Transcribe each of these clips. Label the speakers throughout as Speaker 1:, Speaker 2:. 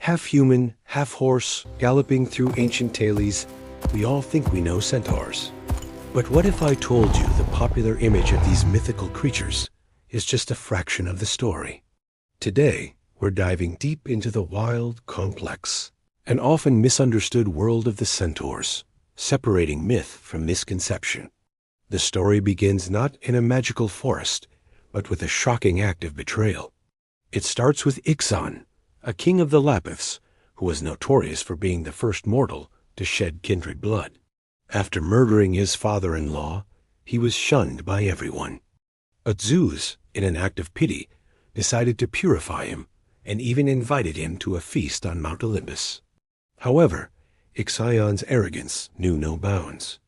Speaker 1: Half human, half horse, galloping through ancient tales, we all think we know centaurs. But what if I told you the popular image of these mythical creatures is just a fraction of the story? Today, we're diving deep into the wild, complex, and often misunderstood world of the centaurs, separating myth from misconception. The story begins not in a magical forest, but with a shocking act of betrayal. It starts with Ixan, a king of the Lapiths, who was notorious for being the first mortal to shed kindred blood. After murdering his father-in-law, he was shunned by everyone. But Zeus, in an act of pity, decided to purify him and even invited him to a feast on Mount Olympus. However, Ixion's arrogance knew no bounds.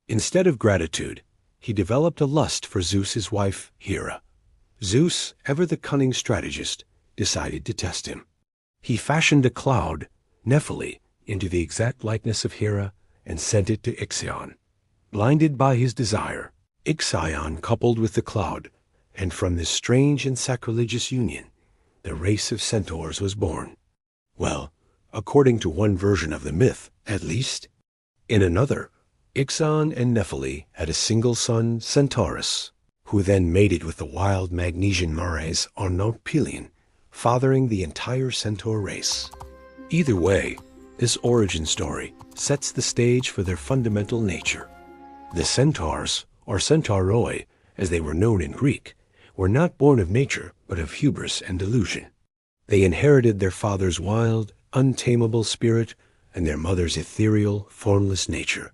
Speaker 1: Instead of gratitude, he developed a lust for Zeus's wife, Hera. Zeus, ever the cunning strategist, decided to test him. He fashioned a cloud, Nephili, into the exact likeness of Hera and sent it to Ixion. Blinded by his desire, Ixion coupled with the cloud, and from this strange and sacrilegious union, the race of centaurs was born. Well, according to one version of the myth, at least. In another, Ixion and Nephili had a single son, Centaurus, who then mated with the wild Magnesian mares on Mount Pelion, fathering the entire centaur race. Either way, this origin story sets the stage for their fundamental nature. The centaurs, or centauroi, as they were known in Greek, were not born of nature, but of hubris and delusion. They inherited their father's wild, untamable spirit and their mother's ethereal, formless nature.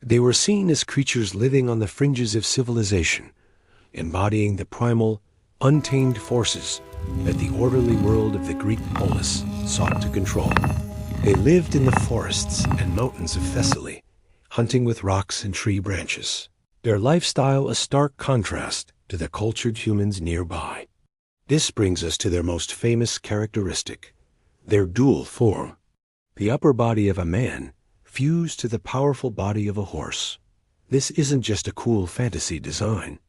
Speaker 1: They were seen as creatures living on the fringes of civilization, embodying the primal, untamed forces that the orderly world of the Greek polis sought to control. They lived in the forests and mountains of Thessaly, hunting with rocks and tree branches, their lifestyle a stark contrast to the cultured humans nearby. This brings us to their most famous characteristic, their dual form. The upper body of a man fused to the powerful body of a horse. This isn't just a cool fantasy design.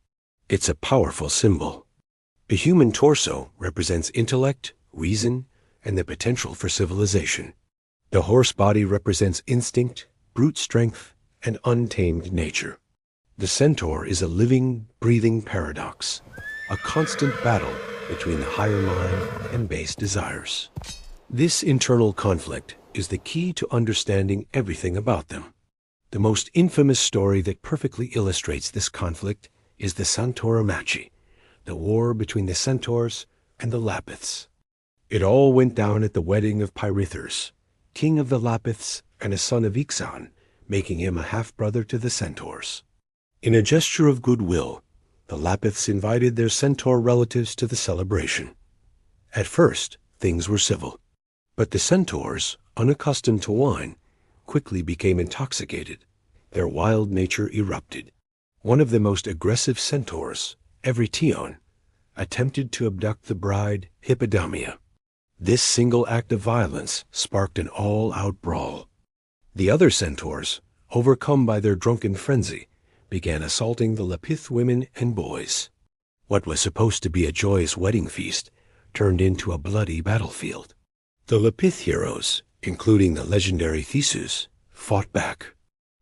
Speaker 1: It's a powerful symbol. The human torso represents intellect, reason, and the potential for civilization. The horse body represents instinct, brute strength, and untamed nature. The centaur is a living, breathing paradox, a constant battle between the higher mind and base desires. This internal conflict is the key to understanding everything about them. The most infamous story that perfectly illustrates this conflict is the Centauromachy, the war between the centaurs and the Lapiths. It all went down at the wedding of Pirithous, king of the Lapiths and a son of Ixan, making him a half-brother to the centaurs. In a gesture of goodwill, the Lapiths invited their centaur relatives to the celebration. At first, things were civil, but the centaurs, unaccustomed to wine, quickly became intoxicated. Their wild nature erupted. One of the most aggressive centaurs, Evrytion, attempted to abduct the bride, Hippodamia. This single act of violence sparked an all-out brawl. The other centaurs, overcome by their drunken frenzy, began assaulting the Lapith women and boys. What was supposed to be a joyous wedding feast turned into a bloody battlefield. The Lapith heroes, including the legendary Theseus, fought back.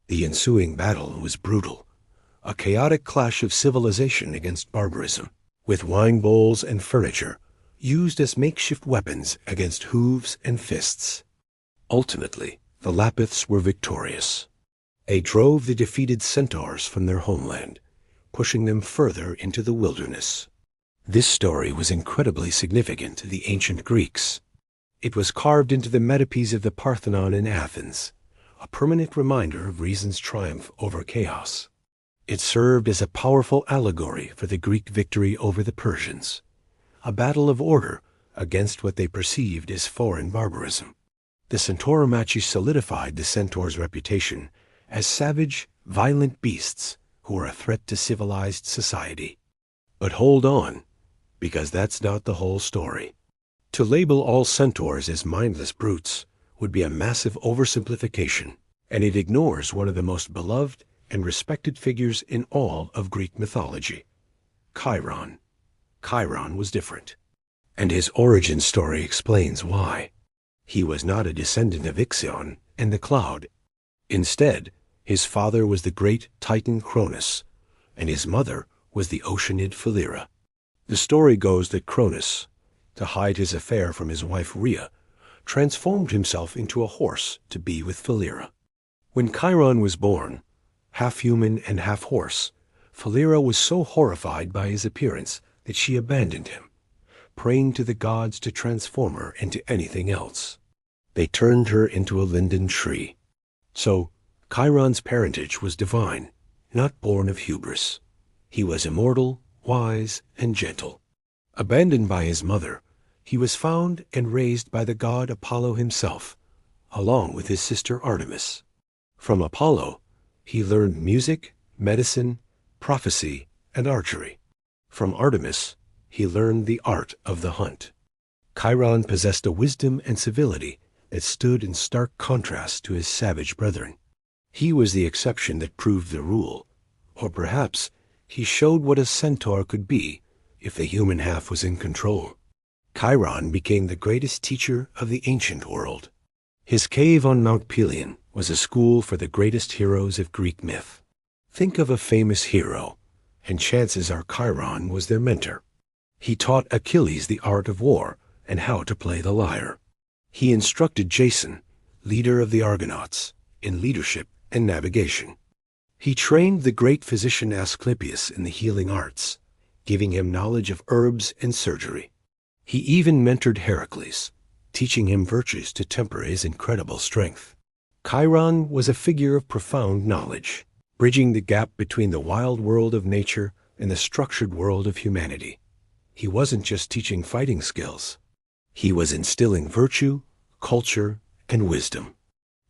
Speaker 1: The ensuing battle was brutal, a chaotic clash of civilization against barbarism, with wine bowls and furniture used as makeshift weapons against hooves and fists. Ultimately, the Lapiths were victorious. They drove the defeated centaurs from their homeland, pushing them further into the wilderness. This story was incredibly significant to the ancient Greeks. It was carved into the metopes of the Parthenon in Athens, a permanent reminder of reason's triumph over chaos. It served as a powerful allegory for the Greek victory over the Persians, a battle of order against what they perceived as foreign barbarism. The Centauromachy solidified the centaurs' reputation as savage, violent beasts who were a threat to civilized society. But hold on, because that's not the whole story. To label all centaurs as mindless brutes would be a massive oversimplification, and it ignores one of the most beloved and respected figures in all of Greek mythology, Chiron. Chiron was different, and his origin story explains why. He was not a descendant of Ixion and the Cloud. Instead, his father was the great Titan Cronus, and his mother was the Oceanid Philyra. The story goes that Cronus, to hide his affair from his wife Rhea, transformed himself into a horse to be with Philyra. When Chiron was born, half human and half horse, Philyra was so horrified by his appearance that she abandoned him, praying to the gods to transform her into anything else. They turned her into a linden tree. So, Chiron's parentage was divine, not born of hubris. He was immortal, wise, and gentle. Abandoned by his mother, he was found and raised by the god Apollo himself, along with his sister Artemis. From Apollo, he learned music, medicine, prophecy, and archery. From Artemis, he learned the art of the hunt. Chiron possessed a wisdom and civility that stood in stark contrast to his savage brethren. He was the exception that proved the rule, or perhaps he showed what a centaur could be if the human half was in control. Chiron became the greatest teacher of the ancient world. His cave on Mount Pelion was a school for the greatest heroes of Greek myth. Think of a famous hero, and chances are Chiron was their mentor. He taught Achilles the art of war and how to play the lyre. He instructed Jason, leader of the Argonauts, in leadership and navigation. He trained the great physician Asclepius in the healing arts, giving him knowledge of herbs and surgery. He even mentored Heracles, teaching him virtues to temper his incredible strength. Chiron was a figure of profound knowledge, bridging the gap between the wild world of nature and the structured world of humanity. He wasn't just teaching fighting skills. He was instilling virtue, culture, and wisdom.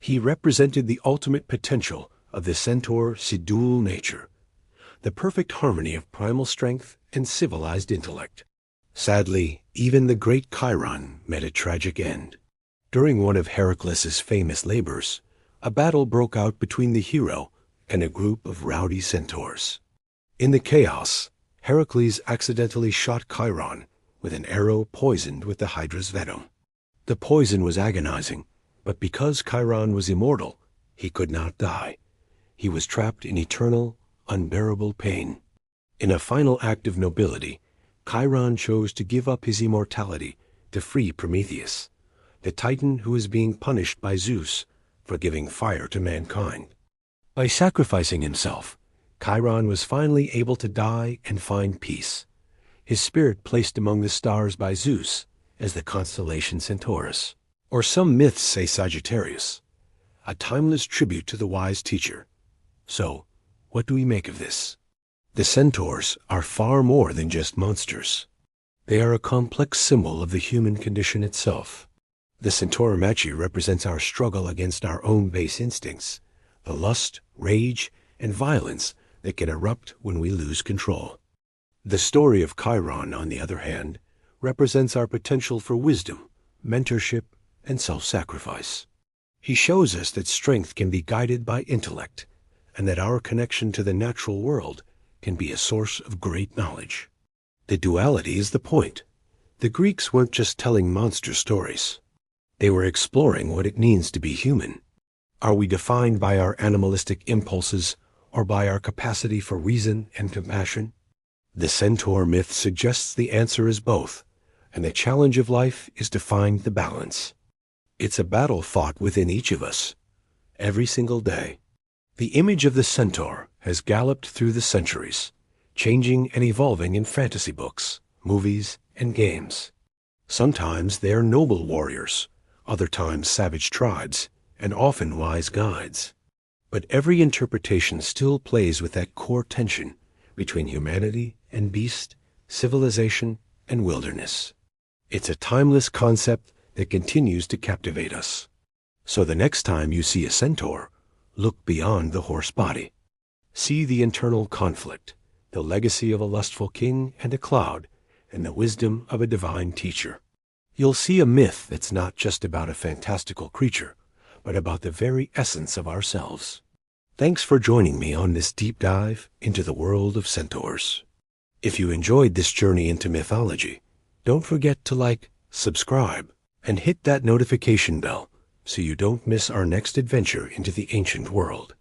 Speaker 1: He represented the ultimate potential of the centaur Sidul nature, the perfect harmony of primal strength and civilized intellect. Sadly, even the great Chiron met a tragic end. During one of Heracles' famous labors, a battle broke out between the hero and a group of rowdy centaurs. In the chaos, Heracles accidentally shot Chiron with an arrow poisoned with the Hydra's venom. The poison was agonizing, but because Chiron was immortal, he could not die. He was trapped in eternal, unbearable pain. In a final act of nobility, Chiron chose to give up his immortality to free Prometheus, the Titan who was being punished by Zeus for giving fire to mankind. By sacrificing himself, Chiron was finally able to die and find peace, his spirit placed among the stars by Zeus as the constellation Centaurus, or some myths say Sagittarius, a timeless tribute to the wise teacher. So, what do we make of this? The centaurs are far more than just monsters. They are a complex symbol of the human condition itself. The Centauromachy represents our struggle against our own base instincts, the lust, rage, and violence that can erupt when we lose control. The story of Chiron, on the other hand, represents our potential for wisdom, mentorship, and self-sacrifice. He shows us that strength can be guided by intellect, and that our connection to the natural world can be a source of great knowledge. The duality is the point. The Greeks weren't just telling monster stories. They were exploring what it means to be human. Are we defined by our animalistic impulses or by our capacity for reason and compassion? The centaur myth suggests the answer is both, and the challenge of life is to find the balance. It's a battle fought within each of us, every single day. The image of the centaur has galloped through the centuries, changing and evolving in fantasy books, movies, and games. Sometimes they are noble warriors, other times savage tribes, and often wise guides. But every interpretation still plays with that core tension between humanity and beast, civilization and wilderness. It's a timeless concept that continues to captivate us. So the next time you see a centaur, look beyond the horse body. See the internal conflict, the legacy of a lustful king and a cloud, and the wisdom of a divine teacher. You'll see a myth that's not just about a fantastical creature, but about the very essence of ourselves. Thanks for joining me on this deep dive into the world of centaurs. If you enjoyed this journey into mythology, don't forget to like, subscribe, and hit that notification bell so you don't miss our next adventure into the ancient world.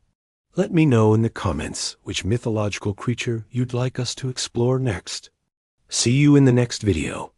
Speaker 1: Let me know in the comments which mythological creature you'd like us to explore next. See you in the next video.